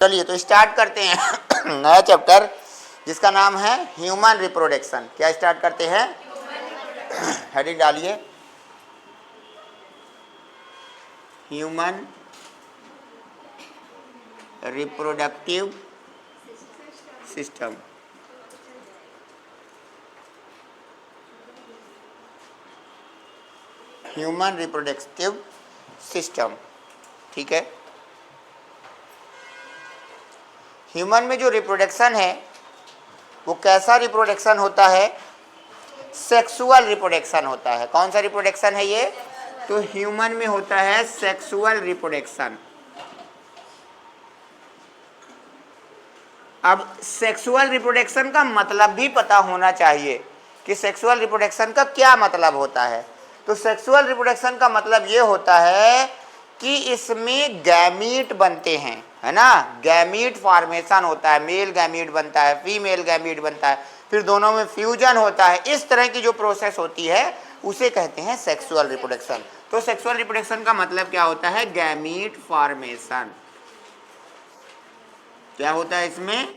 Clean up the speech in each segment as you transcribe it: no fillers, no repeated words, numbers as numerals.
चलिए तो स्टार्ट करते हैं नया चैप्टर जिसका नाम है ह्यूमन रिप्रोडक्शन। क्या स्टार्ट करते हैं? हेडिंग डालिए, human reproductive system. Human reproductive system, ठीक है। ह्यूमन में जो रिप्रोडक्शन है वो कैसा रिप्रोडक्शन होता है? सेक्सुअल रिप्रोडक्शन होता है। कौन सा रिप्रोडक्शन है ये? तो ह्यूमन में होता है सेक्सुअल रिप्रोडक्शन। अब सेक्सुअल रिप्रोडक्शन का मतलब भी पता होना चाहिए कि सेक्सुअल रिप्रोडक्शन का क्या मतलब होता है। तो सेक्सुअल रिप्रोडक्शन का मतलब ये होता है कि इसमें गैमीट बनते हैं, है ना। गैमीट फॉर्मेशन होता है, मेल गैमीट बनता है, फीमेल गैमीट बनता है, फिर दोनों में फ्यूजन होता है। इस तरह की जो प्रोसेस होती है उसे कहते हैं सेक्सुअल रिप्रोडक्शन। तो सेक्सुअल रिप्रोडक्शन का मतलब क्या होता है? Gamete formation. क्या होता है इसमें?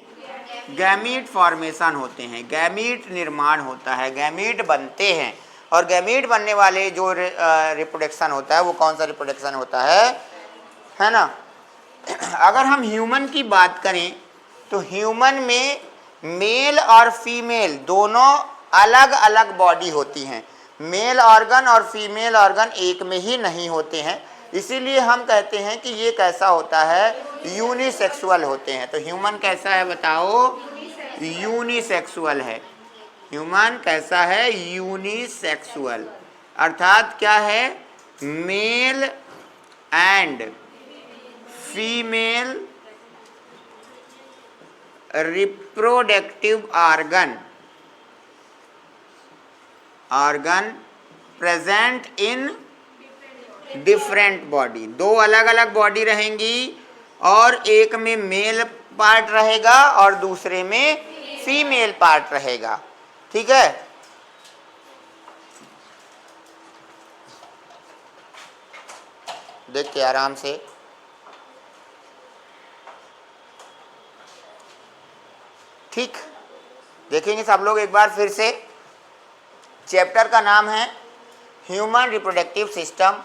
गैमीट फॉर्मेशन होते हैं, गैमीट निर्माण होता है, गैमीट बनते हैं। और गैमीट बनने वाले जो रिप्रोडक्शन होता है वो कौन सा रिप्रोडक्शन होता है ना। अगर हम ह्यूमन की बात करें तो ह्यूमन में मेल और फीमेल दोनों अलग अलग बॉडी होती हैं। मेल ऑर्गन और फीमेल ऑर्गन एक में ही नहीं होते हैं, इसीलिए हम कहते हैं कि ये कैसा होता है? यूनिसेक्सुअल होते हैं। तो ह्यूमन कैसा है बताओ? यूनिसेक्सुअल है। ह्यूमन कैसा है? यूनिसेक्सुअल। अर्थात क्या है? Male and female reproductive organ present in different body. दो अलग अलग बॉडी रहेंगी और एक में मेल पार्ट रहेगा और दूसरे में फीमेल पार्ट रहेगा, ठीक है। देखते आराम से। ठीक, देखेंगे सब लोग एक बार फिर से। चैप्टर का नाम है ह्यूमन रिप्रोडक्टिव सिस्टम।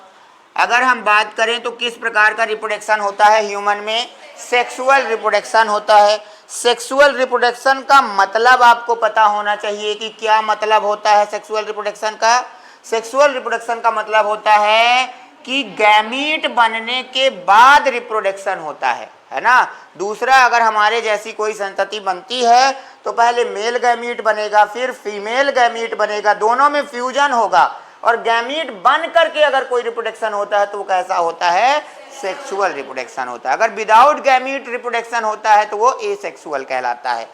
अगर हम बात करें तो किस प्रकार का रिप्रोडक्शन होता है ह्यूमन में? सेक्सुअल रिप्रोडक्शन होता है। सेक्सुअल रिप्रोडक्शन का मतलब आपको पता होना चाहिए कि क्या मतलब होता है सेक्सुअल रिप्रोडक्शन का। सेक्सुअल रिप्रोडक्शन का मतलब होता है कि गैमीट बनने के बाद रिप्रोडक्शन होता है ना। दूसरा, अगर हमारे जैसी कोई संतति बनती है तो पहले मेल गैमीट बनेगा, फिर फीमेल गैमीट बनेगा, दोनों में फ्यूजन होगा और गैमीट बन करके अगर कोई रिप्रोडक्शन होता है तो वो कैसा होता है? सेक्सुअल रिप्रोडक्शन होता है। अगर विदाउट गैमीट रिप्रोडक्शन होता है तो वो एसेक्सुअल कहलाता है।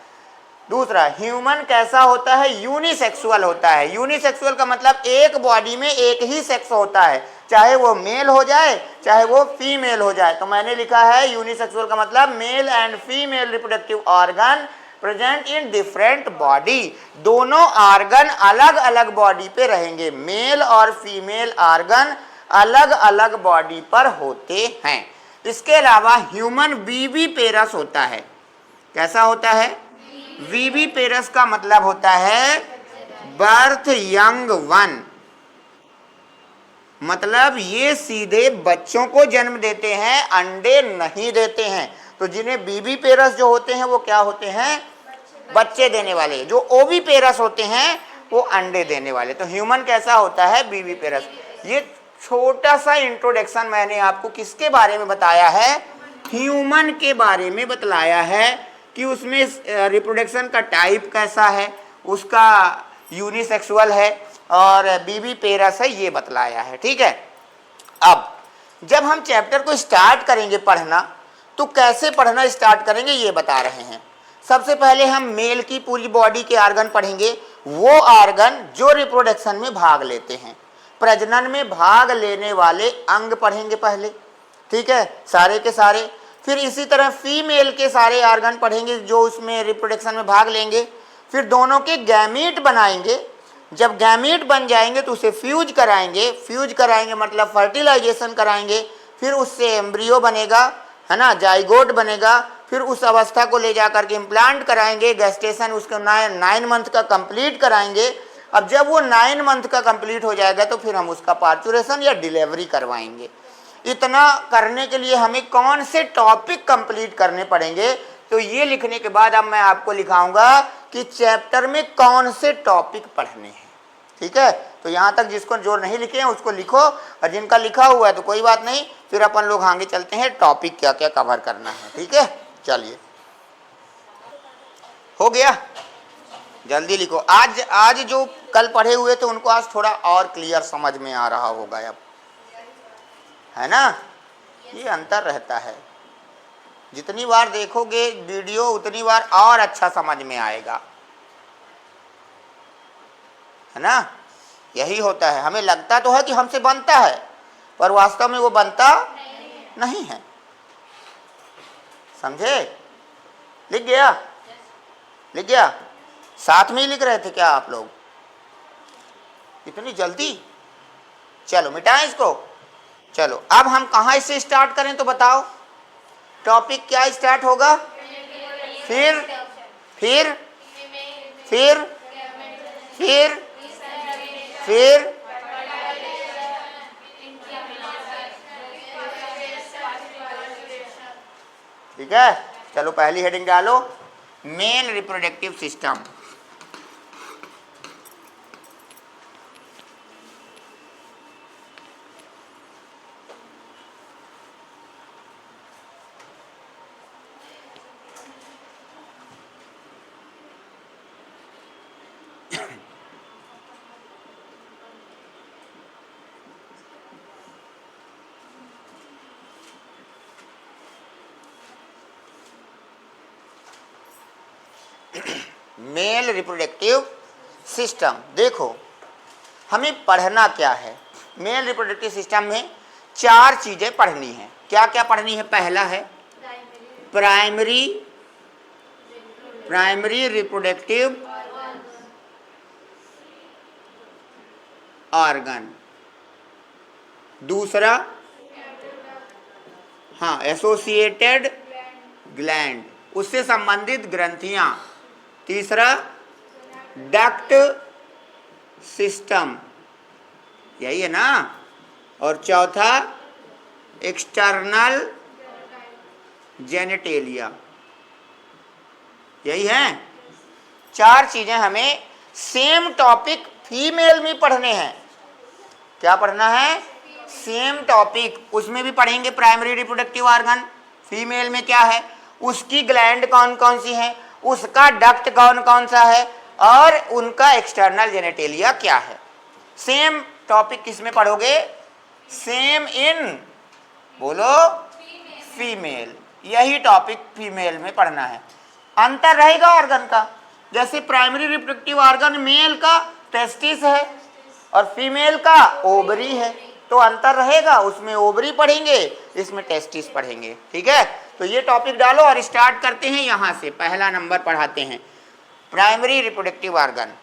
दूसरा, ह्यूमन कैसा होता है? यूनिसेक्सुअल होता है। यूनिसेक्सुअल का मतलब एक बॉडी में एक ही सेक्स होता है, चाहे वो मेल हो जाए चाहे वो फीमेल हो जाए। तो मैंने लिखा है यूनिसेक्सुअल का मतलब male and female reproductive organ present in different body. दोनों ऑर्गन अलग अलग बॉडी पे रहेंगे, मेल और फीमेल ऑर्गन अलग अलग बॉडी पर होते हैं। इसके अलावा ह्यूमन विविपेरस होता है। कैसा होता है? विविपेरस का मतलब होता है बर्थ यंग वन, मतलब ये सीधे बच्चों को जन्म देते हैं, अंडे नहीं देते हैं। तो जिन्हें विविपेरस जो होते हैं वो क्या होते हैं? बच्चे देने वाले। जो ओविपेरस होते हैं वो अंडे देने वाले। तो ह्यूमन कैसा होता है? विविपेरस। ये छोटा सा इंट्रोडक्शन मैंने आपको किसके बारे में बताया है? ह्यूमन के बारे में बतलाया है कि उसमें रिप्रोडक्शन का टाइप कैसा है, उसका यूनिसेक्सुअल है और विविपेरस है, ये बतलाया है, ठीक है। अब जब हम चैप्टर को स्टार्ट करेंगे पढ़ना तो कैसे पढ़ना स्टार्ट करेंगे ये बता रहे हैं। सबसे पहले हम मेल की पूरी बॉडी के ऑर्गन पढ़ेंगे, वो ऑर्गन जो रिप्रोडक्शन में भाग लेते हैं। प्रजनन में भाग लेने वाले अंग पढ़ेंगे पहले, ठीक है, सारे के सारे। फिर इसी तरह फीमेल के सारे ऑर्गन पढ़ेंगे जो उसमें रिप्रोडक्शन में भाग लेंगे। फिर दोनों के गैमीट बनाएंगे। जब गैमीट बन जाएंगे तो उसे फ्यूज कराएंगे। फ्यूज कराएंगे मतलब फर्टिलाइजेशन कराएंगे। फिर उससे एम्ब्रियो बनेगा, है ना, जाइगोट बनेगा। फिर उस अवस्था को ले जा करके इम्प्लांट कराएंगे, गेस्टेशन उसको 9 मंथ का कंप्लीट कराएंगे। अब जब वो 9 मंथ का कंप्लीट हो जाएगा तो फिर हम उसका पार्चुरेशन या डिलीवरी करवाएंगे। इतना करने के लिए हमें कौन से टॉपिक कंप्लीट करने पड़ेंगे, तो ये लिखने के बाद अब मैं आपको लिखाऊंगा कि चैप्टर में कौन से टॉपिक पढ़ने हैं। ठीक है, तो यहाँ तक जिसको जो नहीं लिखे हैं उसको लिखो, और जिनका लिखा हुआ है तो कोई बात नहीं, फिर अपन लोग आगे चलते हैं टॉपिक क्या क्या कवर करना है। ठीक है, चलिए हो गया, जल्दी लिखो। आज जो कल पढ़े हुए थे उनको आज थोड़ा और क्लियर समझ में आ रहा होगा अब, है ना। ये अंतर रहता है, जितनी बार देखोगे वीडियो उतनी बार और अच्छा समझ में आएगा, है ना। यही होता है, हमें लगता तो है कि हमसे बनता है, पर वास्तव में वो बनता नहीं है। समझे? लिख गया? लिख गया? साथ में ही लिख रहे थे क्या आप लोग इतनी जल्दी? चलो मिटाएं इसको। चलो अब हम कहाँ से स्टार्ट करें तो बताओ, टॉपिक क्या स्टार्ट होगा? फिर फिर फिर फिर फिर ठीक है। चलो पहली हेडिंग डालो, male reproductive system. Male reproductive system. देखो हमें पढ़ना क्या है, मेल रिप्रोडक्टिव सिस्टम में 4 चीजें पढ़नी है। क्या क्या पढ़नी है? पहला है प्राइमरी रिप्रोडक्टिव ऑर्गन। दूसरा हाँ एसोसिएटेड ग्लैंड, उससे संबंधित ग्रंथियां। तीसरा डक्ट सिस्टम, यही है ना। और चौथा एक्सटर्नल जेनिटेलिया, यही है। 4 चीजें हमें सेम टॉपिक फीमेल में पढ़ने हैं। क्या पढ़ना है? सेम टॉपिक, उसमें भी पढ़ेंगे प्राइमरी रिप्रोडक्टिव ऑर्गन, फीमेल में क्या है, उसकी ग्लैंड कौन कौन सी है, उसका डक्ट कौन कौन सा है, और उनका एक्सटर्नल जेनेटेलिया क्या है। सेम टॉपिक किस में पढ़ोगे? सेम इन बोलो फीमेल, यही टॉपिक फीमेल में पढ़ना है। अंतर रहेगा ऑर्गन का, जैसे प्राइमरी रिप्रोडक्टिव ऑर्गन मेल का टेस्टिस है और फीमेल का ओवरी है, तो अंतर रहेगा, उसमें ओवरी पढ़ेंगे, इसमें टेस्टिस पढ़ेंगे। ठीक है, तो ये टॉपिक डालो और स्टार्ट करते हैं यहाँ से। पहला नंबर पढ़ाते हैं प्राइमरी रिप्रोडक्टिव ऑर्गन।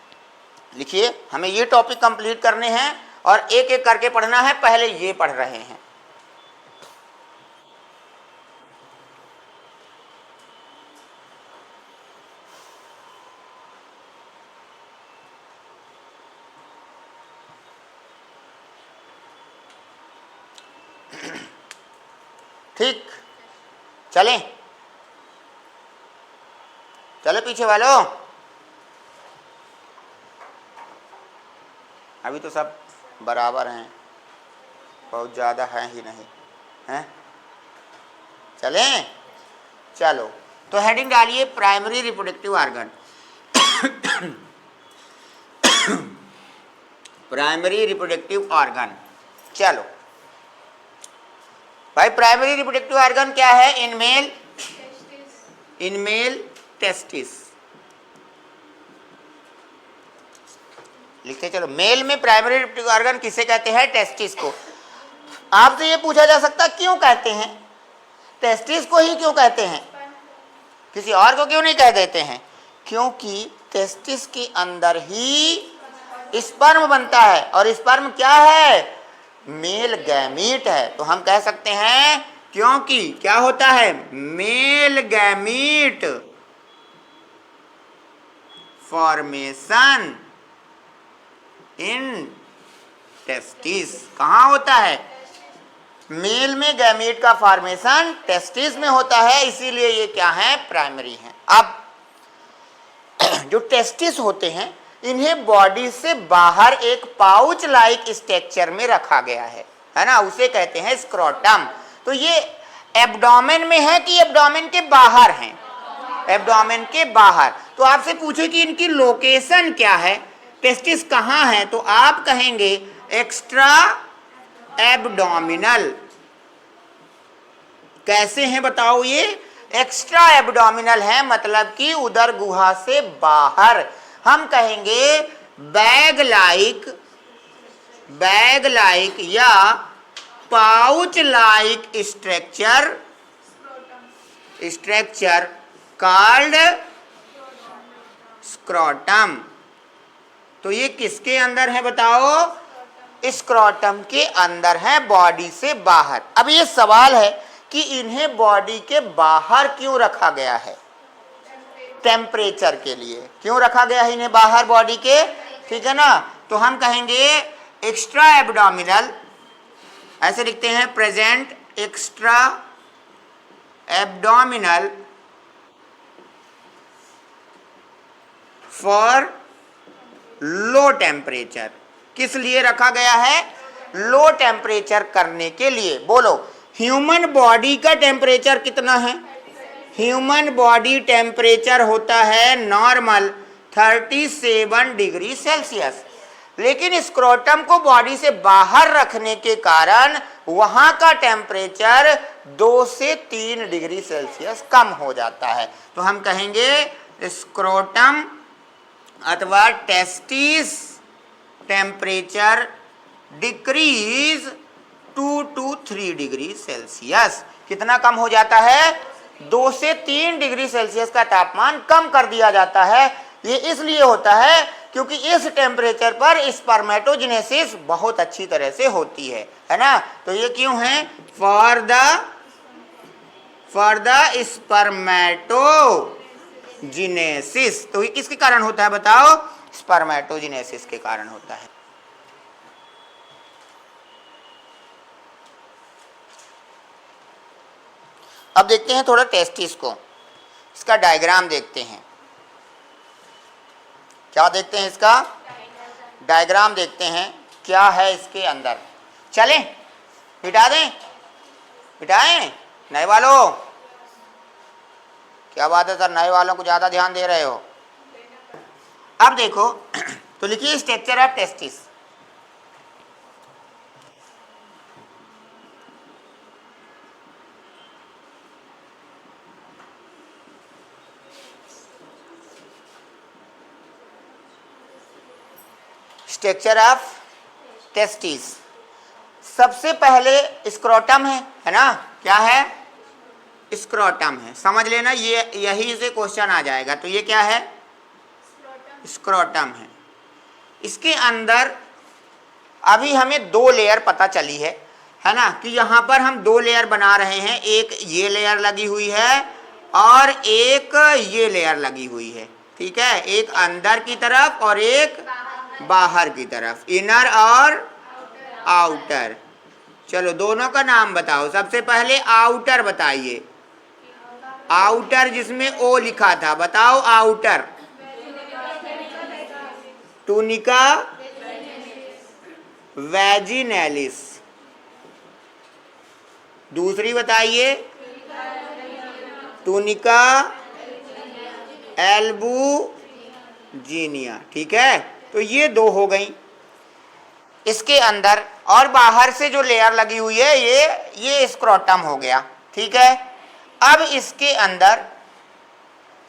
लिखिए, हमें ये टॉपिक कंप्लीट करने हैं और एक एक करके पढ़ना है। पहले ये पढ़ रहे हैं। ठीक, चलें चलो पीछे वालों, अभी तो सब बराबर हैं, बहुत ज़्यादा है ही नहीं हैं। चलें, चलो तो हेडिंग डालिए primary reproductive organ. Primary reproductive organ. चलो भाई, प्राइमरी रिप्रोडक्टिव ऑर्गन क्या है? In male testis. लिखते चलो, मेल में प्राइमरी रिप्रोडक्टिव ऑर्गन किसे कहते हैं? टेस्टिस को। आपसे ये पूछा जा सकता क्यों कहते हैं टेस्टिस को ही, क्यों कहते हैं, किसी और को क्यों नहीं कह देते हैं? क्योंकि टेस्टिस के अंदर ही स्पर्म बनता है, और स्पर्म क्या है? मेल गैमीट है। तो हम कह सकते हैं क्योंकि क्या होता है, male gamete formation in testis. कहाँ होता है, मेल में गैमीट का फॉर्मेशन टेस्टिस में होता है, इसीलिए ये क्या है, प्राइमरी है। अब जो टेस्टिस होते हैं इन्हें बॉडी से बाहर एक पाउच लाइक स्ट्रक्चर में रखा गया है ना, उसे कहते हैं स्क्रोटम। तो ये एब्डोमेन में है कि एब्डोमेन के बाहर है, एब्डोमेन के बाहर। तो आपसे पूछे कि इनकी लोकेशन क्या है, टेस्टिस कहाँ है, तो आप कहेंगे एक्स्ट्रा एब्डोमिनल। कैसे हैं बताओ, ये एक्स्ट्रा एब्डोमिनल है, मतलब कि उदर गुहा से बाहर। हम कहेंगे बैग लाइक या pouch like structure called scrotum. तो ये किसके अंदर है बताओ, स्क्रोटम के अंदर है, बॉडी से बाहर। अब ये सवाल है कि इन्हें बॉडी के बाहर क्यों रखा गया है, टेम्परेचर के लिए क्यों रखा गया है इन्हें बाहर बॉडी के, ठीक है ना। तो हम कहेंगे एक्स्ट्रा एब्डोमिनल, ऐसे लिखते हैं, present extra abdominal for low temperature. किस लिए रखा गया है, लो टेम्परेचर करने के लिए। बोलो, ह्यूमन बॉडी का टेम्परेचर कितना है, ह्यूमन बॉडी टेम्परेचर होता है नॉर्मल 37 डिग्री सेल्सियस, लेकिन स्क्रोटम को बॉडी से बाहर रखने के कारण वहां का टेम्परेचर 2 से 3 डिग्री सेल्सियस कम हो जाता है। तो हम कहेंगे स्क्रोटम अथवा testis temperature decrease 2 to 3 degree Celsius. कितना कम हो जाता है, 2 से 3 डिग्री सेल्सियस का तापमान कम कर दिया जाता है। ये इसलिए होता है क्योंकि इस टेम्परेचर पर स्पर्मेटोजेनेसिस बहुत अच्छी तरह से होती है ना। तो ये क्यों है, फॉर द स्पर्मेटोजेनेसिस। तो ये किसके कारण होता है बताओ, स्पर्मेटोजेनेसिस के कारण होता है। अब देखते हैं थोड़ा टेस्टिस को, इसका डायग्राम देखते हैं। क्या देखते हैं, इसका डायग्राम देखते हैं, क्या है इसके अंदर। चलें मिटा दें, मिटाएं नए वालों, क्या बात है सर, नए वालों को ज़्यादा ध्यान दे रहे हो। अब देखो तो लिखिए structure of testis. Structure of testis, सबसे पहले स्क्रोटम है ना, क्या है, स्क्रोटम है, समझ लेना, ये यही से क्वेश्चन आ जाएगा। तो ये क्या है, स्क्रोटम है। इसके अंदर अभी हमें 2 लेयर पता चली है ना, कि यहाँ पर हम 2 लेयर बना रहे हैं, एक ये लेयर लगी हुई है और एक ये लेयर लगी हुई है, ठीक है, एक अंदर की तरफ और एक बाहर की तरफ, इनर और आउटर। चलो दोनों का नाम बताओ, सबसे पहले आउटर बताइए, आउटर जिसमें ओ लिखा था, बताओ आउटर। टूनिका वैजिनैलिस। दूसरी बताइए, टूनिका एल्बुजिनिया, ठीक है। तो ये 2 हो गई इसके अंदर, और बाहर से जो लेयर लगी हुई है ये स्क्रोटम हो गया, ठीक है। अब इसके अंदर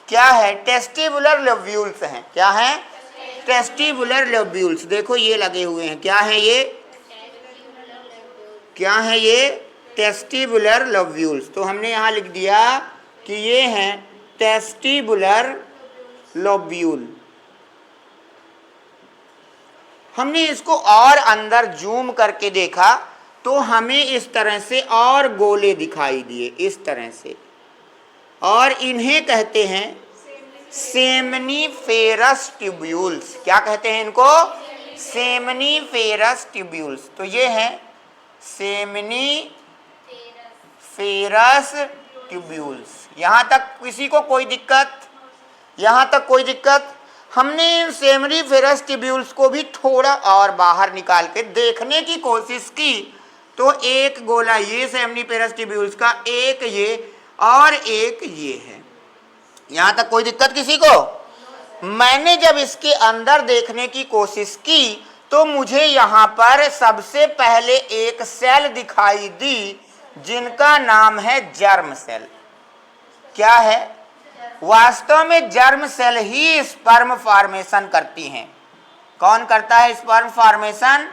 क्या है, टेस्टिबुलर लोब्यूल्स हैं, क्या है, टेस्टिबुलर लोब्यूल्स। देखो ये लगे हुए हैं, क्या है ये, क्या है ये, टेस्टिबुलर लोब्यूल्स। तो हमने यहाँ लिख दिया कि ये हैं टेस्टिबुलर लोब्यूल। हमने इसको और अंदर जूम करके देखा तो हमें इस तरह से और गोले दिखाई दिए, इस तरह से, और इन्हें कहते हैं सेमनीफेरस ट्यूब्यूल्स। क्या कहते हैं इनको? Seminiferous tubules. तो ये है सेमनीफेरस ट्यूब्यूल्स। यहाँ तक किसी को कोई दिक्कत? यहाँ तक कोई दिक्कत? हमने सेमनीफेरस ट्यूब्यूल्स को भी थोड़ा और बाहर निकाल के देखने की कोशिश की, तो एक गोला ये सेमनीफेरस ट्यूब्यूल्स का, एक ये और एक ये है। यहाँ तक कोई दिक्कत किसी को? मैंने जब इसके अंदर देखने की कोशिश की तो मुझे यहाँ पर सबसे पहले एक सेल दिखाई दी जिनका नाम है जर्म सेल। क्या है? वास्तव में जर्म सेल ही स्पर्म फॉर्मेशन करती हैं। कौन करता है स्पर्म फॉर्मेशन?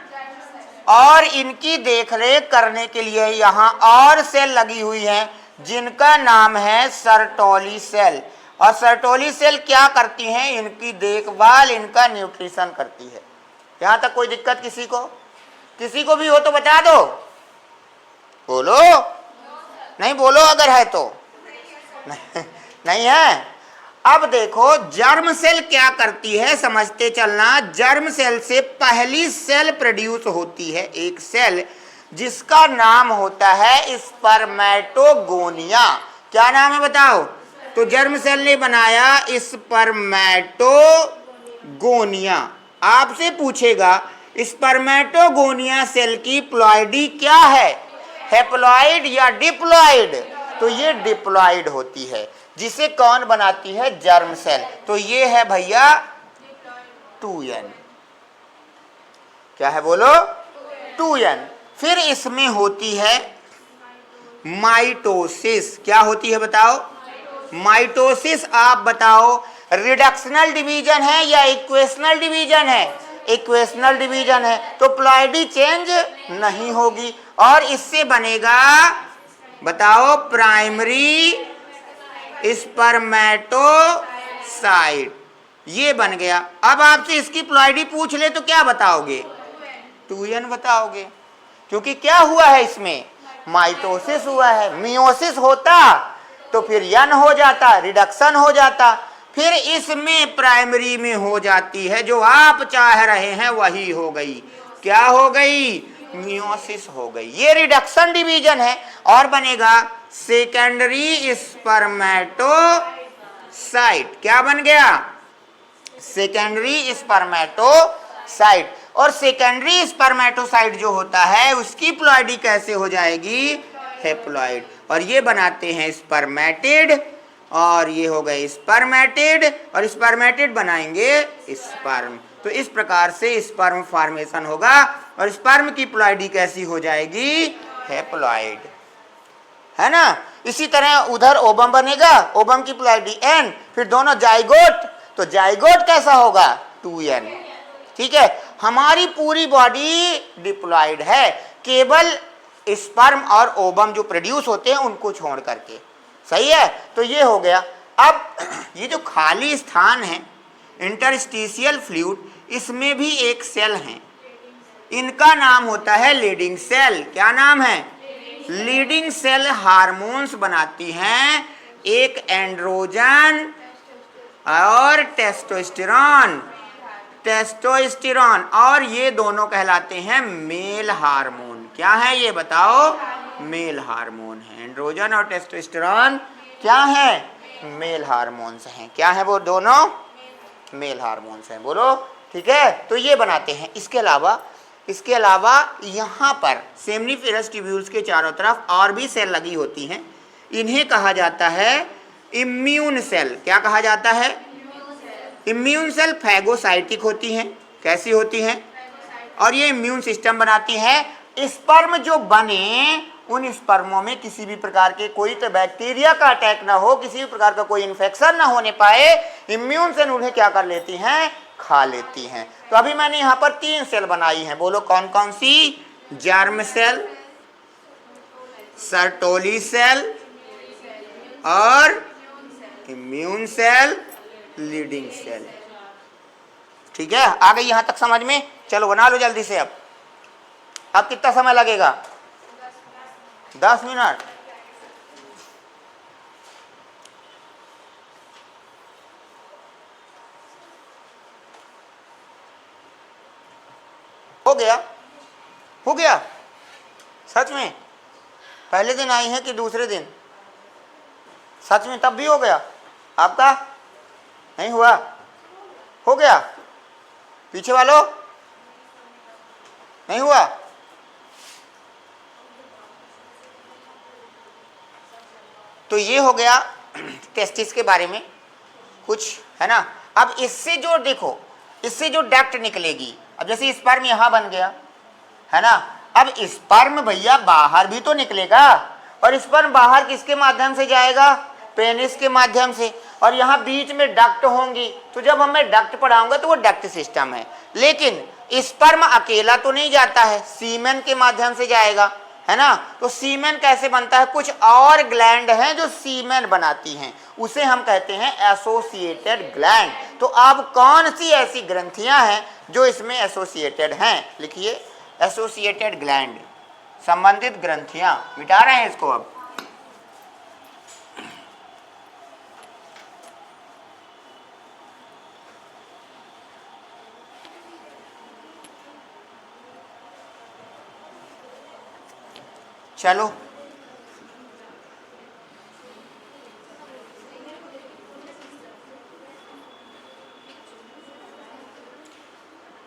और इनकी देखरेख करने के लिए यहाँ और सेल लगी हुई हैं जिनका नाम है सर्टोली सेल। और सर्टोली सेल क्या करती हैं? इनकी देखभाल, इनका न्यूट्रिशन करती है। यहाँ तक कोई दिक्कत किसी को? किसी को भी हो तो बता दो, बोलो। नहीं बोलो अगर है तो। नहीं है? अब देखो जर्म सेल क्या करती है, समझते चलना। जर्म सेल से पहली सेल प्रोड्यूस होती है, एक सेल जिसका नाम होता है स्पर्मेटोगोनिया। क्या नाम है बताओ? तो जर्म सेल ने बनाया स्पर्मेटोगोनिया। आपसे पूछेगा स्पर्मेटोगोनिया सेल की प्लॉइडी क्या है, हैप्लॉइड या डिप्लॉइड? तो ये डिप्लॉइड होती है, जिसे कौन बनाती है? Germ cell. तो ये है भैया 2n। क्या है बोलो? 2n। फिर इसमें होती है माइटोसिस। क्या होती है बताओ? माइटोसिस। आप बताओ रिडक्शनल डिवीजन है या इक्वेशनल डिवीजन है? इक्वेशनल डिवीजन है, तो प्लॉइडी चेंज नहीं होगी और इससे बनेगा, बताओ, प्राइमरी स्पर्मेटोसाइट। ये बन गया। अब आपसे इसकी प्लॉइडी पूछ ले तो क्या बताओगे? 2n बताओगे, क्योंकि क्या हुआ है इसमें? माइटोसिस हुआ है। मियोसिस होता तो फिर n हो जाता, रिडक्शन हो जाता, फिर इसमें प्राइमरी में हो जाती है। जो आप चाह रहे हैं वही हो गई। क्या हो गई? मियोसिस हो गई। ये रिडक्शन डिवीजन है और बनेगा सेकेंडरी स्पर्मेटोसाइट। क्या बन गया? Secondary spermatocyte. और सेकेंडरी स्पर्मेटोसाइट जो होता है उसकी प्लॉइडी कैसे हो जाएगी? हैप्लॉइड। और ये बनाते हैं स्पर्मेटिड, और ये हो गए स्पर्मेटिड, और स्पर्मेटिड बनाएंगे स्पर्म। तो इस प्रकार से स्पर्म फॉर्मेशन होगा और स्पर्म की प्लॉइडी कैसी हो जाएगी? हैप्लॉइड, है ना। इसी तरह उधर ओवम बनेगा, ओवम की प्लॉइडी n, फिर दोनों जाइगोट, तो जाइगोट कैसा होगा? 2n। ठीक है। हमारी पूरी बॉडी डिप्लॉइड है, केवल स्पर्म और ओवम जो प्रोड्यूस होते हैं उनको छोड़ करके। सही है। तो ये हो गया। अब ये जो खाली स्थान है इंटरस्टिशियल फ्लूइड, इसमें भी एक सेल है, इनका नाम होता है लीडिंग सेल। क्या नाम है? लीडिंग सेल हार्मोन्स बनाती हैं, एक एंड्रोजन और टेस्टोस्टेरोन। टेस्टोस्टेरोन, और ये दोनों कहलाते हैं मेल हार्मोन। क्या है ये बताओ? मेल हार्मोन है। एंड्रोजन और टेस्टोस्टेरोन क्या है? मेल हार्मोन्स हैं। क्या है वो दोनों? मेल हार्मोन्स हैं। बोलो। ठीक है। तो ये बनाते हैं। इसके अलावा यहाँ पर सेमनीफेरस ट्यूब्यूल्स के चारों तरफ और भी सेल लगी होती हैं। इन्हें कहा जाता है इम्यून सेल। क्या कहा जाता है? इम्यून सेल फैगोसाइटिक होती हैं। कैसी होती हैं? और ये इम्यून सिस्टम बनाती हैं। स्पर्म जो बने उन स्पर्मों में किसी भी प्रकार के कोई तो बैक्टीरिया का अटैक ना हो, किसी भी प्रकार का कोई इन्फेक्शन ना होने पाए, इम्यून सेल उन्हें क्या कर लेती हैं? खा लेती हैं। तो अभी मैंने यहाँ पर 3 सेल बनाई हैं। बोलो कौन कौन सी? जर्म सेल, सर्टोली सेल और इम्यून सेल, लीडिंग सेल। ठीक है। आ गई यहाँ तक समझ में? चलो बना लो जल्दी से। अब कितना समय लगेगा? 10 मिनट। हो गया, हो गया सच में? पहले दिन आई है कि दूसरे दिन? सच में तब भी हो गया आपका? नहीं हुआ? हो गया? पीछे वालों नहीं हुआ? तो ये हो गया टेस्टिस के बारे में कुछ, है ना। अब इससे जो देखो, इससे जो डक्ट निकलेगी, अब जैसे स्पर्म यहां बन गया, है ना। अब स्पर्म भैया बाहर भी तो निकलेगा, और स्पर्म बाहर किसके माध्यम से जाएगा? पेनिस के माध्यम से। और यहाँ बीच में डक्ट होंगी, तो जब हमें डक्ट पढ़ाऊंगा तो वो डक्ट सिस्टम है। लेकिन स्पर्म अकेला तो नहीं जाता है, सीमेन के माध्यम से जाएगा, है ना। तो सीमेन कैसे बनता है? कुछ और ग्लैंड हैं जो सीमेन बनाती हैं, उसे हम कहते हैं एसोसिएटेड ग्लैंड। तो अब कौन सी ऐसी ग्रंथियां हैं जो इसमें एसोसिएटेड हैं? लिखिए, एसोसिएटेड ग्लैंड, संबंधित ग्रंथियां। मिटा रहे हैं इसको अब। चलो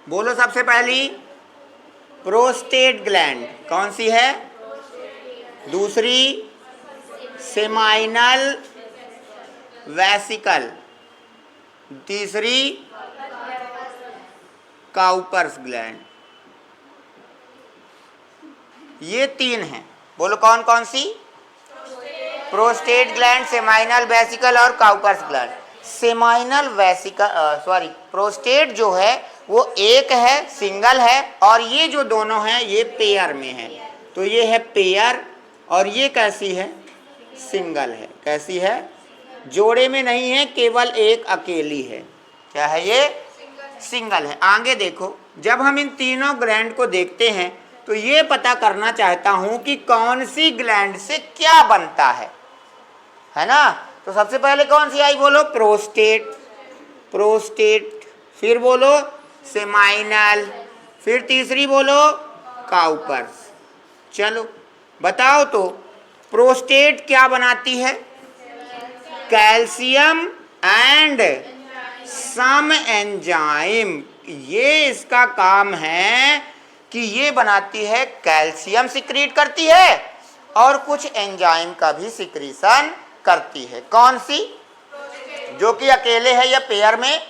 बोलो, सबसे पहली प्रोस्टेट ग्लैंड कौन सी है? दूसरी सेमाइनल वेसिकल, तीसरी काउपर्स ग्लैंड। ये तीन हैं। बोलो कौन कौन सी? प्रोस्टेट ग्लैंड, सेमाइनल वेसिकल और Cowper's gland. Seminal vesicle sorry prostate जो है वो एक है, सिंगल है, और ये जो दोनों हैं ये पेयर में है। तो ये है पेयर, और ये कैसी है? सिंगल है। कैसी है? जोड़े में नहीं है, केवल एक अकेली है। क्या है ये? सिंगल है। आगे देखो, जब हम इन तीनों ग्लैंड को देखते हैं तो ये पता करना चाहता हूं कि कौन सी ग्लैंड से क्या बनता है ना। तो सबसे पहले कौन सी आई? बोलो प्रोस्टेट, प्रोस्टेट, फिर बोलो सेमाइनल, फिर तीसरी बोलो काउपर्स। चलो बताओ तो, प्रोस्टेट क्या बनाती है? Calcium and some enzyme. ये इसका काम है कि ये बनाती है, कैल्शियम सिक्रीट करती है और कुछ एंजाइम का भी सिक्रीशन करती है। कौन सी? जो कि अकेले है या पेयर में?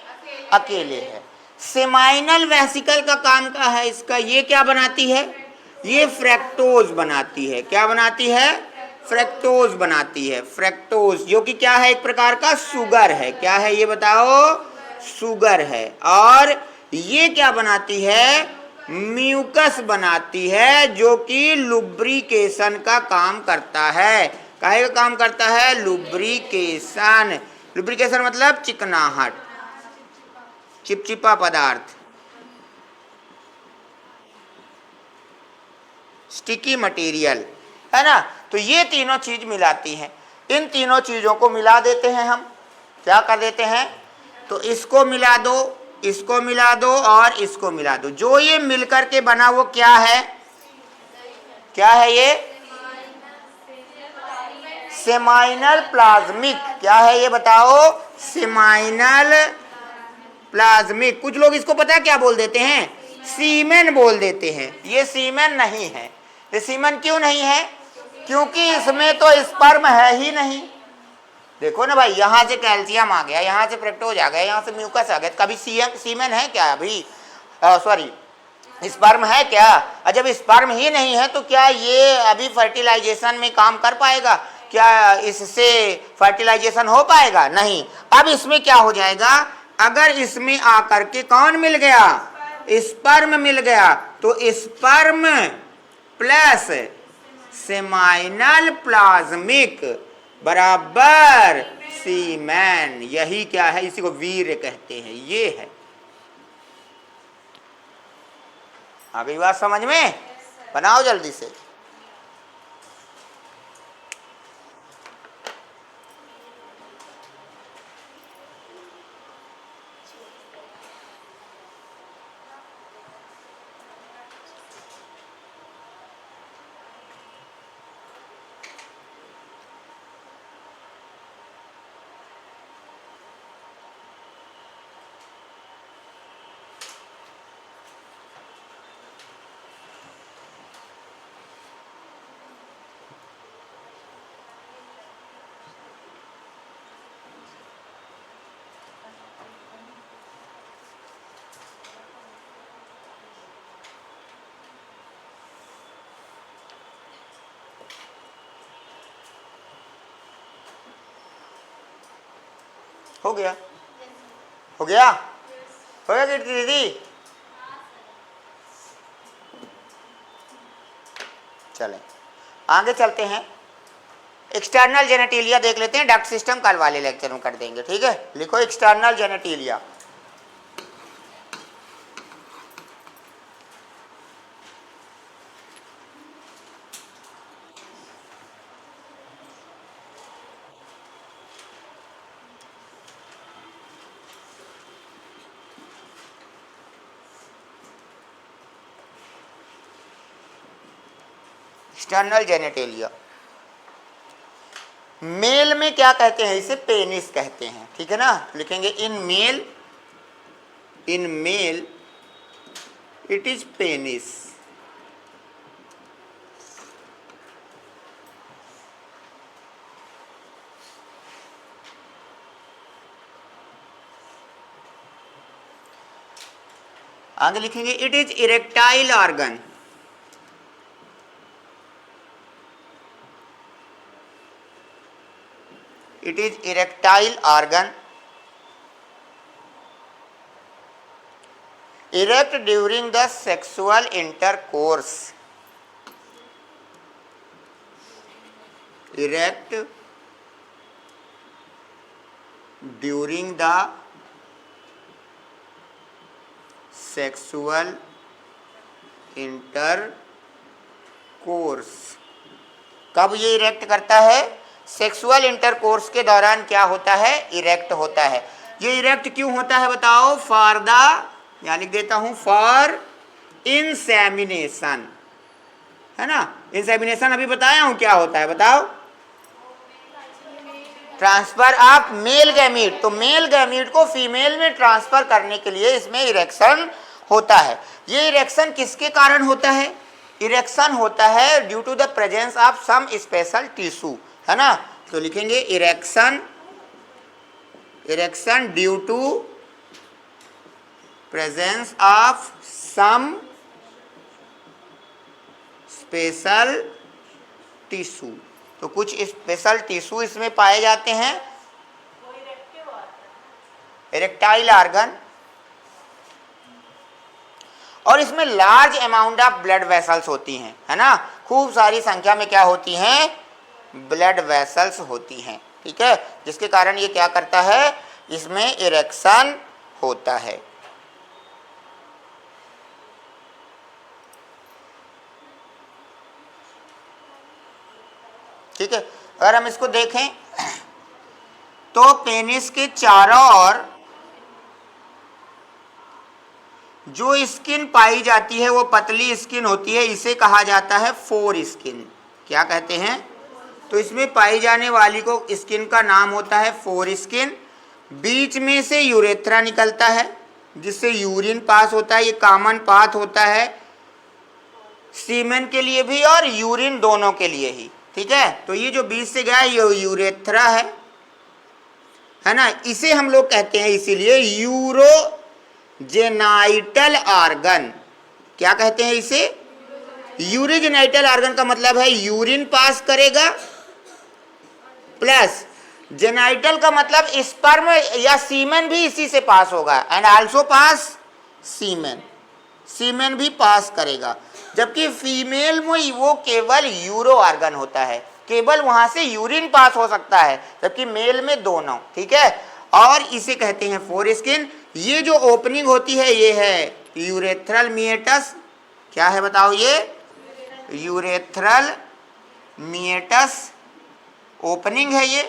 अकेले है। सेमाइनल वेसिकल का काम क्या है इसका? ये क्या बनाती है? ये फ्रैक्टोज बनाती है। क्या बनाती है? फ्रैक्टोज बनाती है। फ्रैक्टोज जो कि क्या है? एक प्रकार का शुगर है। क्या है ये बताओ? शुगर है। और ये क्या बनाती है? म्यूकस बनाती है, जो कि लुब्रिकेशन का काम करता है। काहे का काम करता है? लुब्रिकेशन। लुब्रिकेशन मतलब चिकनाहट, चिपचिपा पदार्थ, स्टिकी मटेरियल, है ना। तो ये तीनों चीज मिलाती हैं। इन तीनों चीजों को मिला देते हैं हम। क्या कर देते हैं? तो इसको मिला दो, इसको मिला दो और इसको मिला दो। जो ये मिलकर के बना वो क्या है? क्या है ये? Seminal plasmic. क्या है ये बताओ? Seminal plasmic. कुछ लोग इसको पता है क्या बोल देते हैं? सीमेन बोल देते हैं। ये सीमेन नहीं है। ये सीमेन क्यों नहीं है? क्योंकि इसमें तो स्पर्म है ही नहीं। देखो ना भाई, यहाँ से कैल्शियम आ गया, यहाँ से फ्रक्टोज आ गया, यहाँ से म्यूकस आ गया। कभी सीमेन है क्या? अभी सॉरी स्पर्म है क्या? और जब स्पर्म ही नहीं है तो क्या ये अभी फर्टिलाइजेशन में काम कर पाएगा? क्या इससे फर्टिलाइजेशन हो पाएगा? नहीं। अब इसमें क्या हो जाएगा? अगर इसमें आकर के कौन मिल गया? स्पर्म मिल गया, तो स्पर्म प्लस सेमाइनल प्लाज्मिक बराबर सीमेन। यही क्या है? इसी को वीर्य कहते हैं। ये है। आ गई बात समझ में? बनाओ जल्दी से। हो गया, हो गया, हो गया कीर्ति दीदी। चलें आगे चलते हैं, एक्सटर्नल जेनेटिलिया देख लेते हैं, डक्ट सिस्टम कल वाले लेक्चर में कर देंगे, ठीक है। लिखो external genitalia. External genitalia male में क्या कहते हैं, इसे पेनिस कहते हैं, ठीक है ना। लिखेंगे in male it is penis. आगे लिखेंगे it is erectile organ. It is erectile organ, erect during the sexual intercourse, erect during the sexual intercourse। कब ये इरेक्ट करता है, सेक्सुअल इंटरकोर्स के दौरान क्या होता है, इरेक्ट होता है। ये इरेक्ट क्यों होता है बताओ, फॉर द, यहाँ लिख देता हूं फॉर इंसेमिनेशन, है ना। इंसेमिनेशन अभी बताया हूं क्या होता है, बताओ। ट्रांसफर ऑफ मेल गैमीट, तो मेल गैमीट को फीमेल में ट्रांसफर करने के लिए इसमें इरेक्शन होता है। ये इरेक्शन किसके कारण होता है, इरेक्शन होता है due to the presence of some special tissue, है ना। तो लिखेंगे erection due to presence of some special tissue. तो कुछ स्पेशल टिश्यू इसमें पाए जाते हैं, इरेक्टाइल ऑर्गन, और इसमें large amount of blood vessels होती हैं, है ना। खूब सारी संख्या में क्या होती हैं, ब्लड वेसल्स होती हैं, ठीक है, जिसके कारण ये क्या करता है, इसमें इरेक्शन होता है। ठीक है, अगर हम इसको देखें तो पेनिस के चारों ओर जो स्किन पाई जाती है वो पतली स्किन होती है, इसे कहा जाता है फोर स्किन। क्या कहते हैं, तो इसमें पाई जाने वाली को स्किन का नाम होता है फोर स्किन। बीच में से यूरेथ्रा निकलता है जिससे यूरिन पास होता है, ये कॉमन पाथ होता है सीमेन के लिए भी और यूरिन दोनों के लिए ही, ठीक है। तो ये जो बीच से गया ये यूरेथ्रा है ना, इसे हम लोग कहते हैं इसीलिए यूरोजेनाइटल ऑर्गन। क्या कहते हैं इसे, यूरोजेनाइटल ऑर्गन का मतलब है यूरिन पास करेगा, प्लस जेनाइटल का मतलब स्पर्म या सीमेन भी इसी से पास होगा, एंड आल्सो पास सीमेन भी पास करेगा। जबकि फीमेल में वो केवल यूरो ऑर्गन होता है, केवल वहां से यूरिन पास हो सकता है, जबकि मेल में दोनों, ठीक है। और इसे कहते हैं फोर स्किन। ये जो ओपनिंग होती है ये है यूरेथ्रल मिएटस। क्या है बताओ, ये यूरेथ्रल मिएटस ओपनिंग है, ये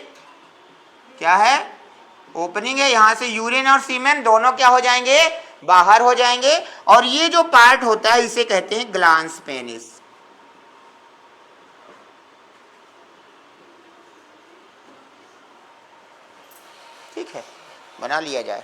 क्या है, ओपनिंग है। यहां से यूरिन और सीमेन दोनों क्या हो जाएंगे, बाहर हो जाएंगे। और ये जो पार्ट होता है इसे कहते हैं ग्लांस पेनिस। ठीक है, बना लिया जाए।